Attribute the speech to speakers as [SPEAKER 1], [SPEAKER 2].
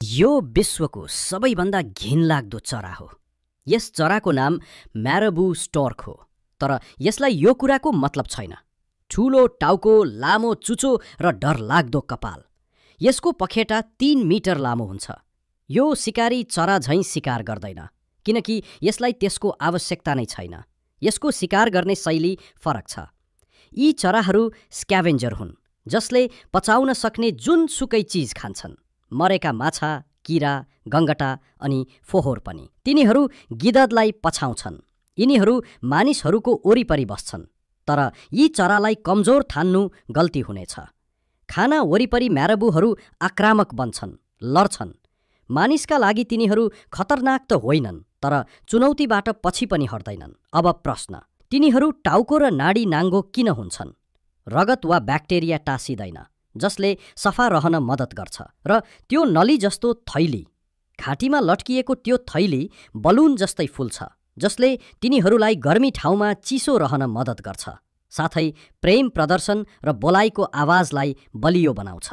[SPEAKER 1] यो विश्वको सबैभन्दा घिनलाग्दो चरा हो। यस चराको नाम म्याराबु स्टर्क हो। तर यसलाई यो कुराको मतलब छैन। ठूलो टाउको, लामो चुचो र डरलाग्दो कपाल। यसको पखेटा 3 मिटर लामो हुन्छ। यो शिकारी चरा झैं शिकार गर्दैन, किनकि यसलाई त्यसको आवश्यकता नै छैन। यसको शिकार गर्ने शैली फरक छ। यी चराहरू स्क्याभेन्जर हुन्, जसले पचाउन सक्ने जुनसुकै चिज खान्छन्। मरेका माछा, किरा, गङ्गटा अनि फोहोर पनि। तिनीहरू गिदडलाई पछाउँछन्। यिनीहरू मानिसहरूको वरिपरि बस्छन्। तर यी चरालाई कमजोर ठान्नु गल्ती हुनेछ। खाना वरिपरि म्याराबुहरू आक्रामक बन्छन्, लड्छन्। मानिसका लागि तिनीहरू खतरनाक त होइनन्, तर चुनौतीबाट पछि पनि हट्दैनन्। अब प्रश्न, तिनीहरू टाउको र नाडी नाङ्गो किन हुन्छन्? रगत वा ब्याक्टेरिया टाँसिदैन, जसले सफा रहन मद्दत गर्छ। र त्यो नली जस्तो थैली, घाँटीमा लट्किएको त्यो थैली बलुन जस्तै फुल्छ, जसले तिनीहरूलाई गर्मी ठाउँमा चिसो रहन मद्दत गर्छ, साथै प्रेम प्रदर्शन र बोलाइको आवाजलाई बलियो बनाउँछ।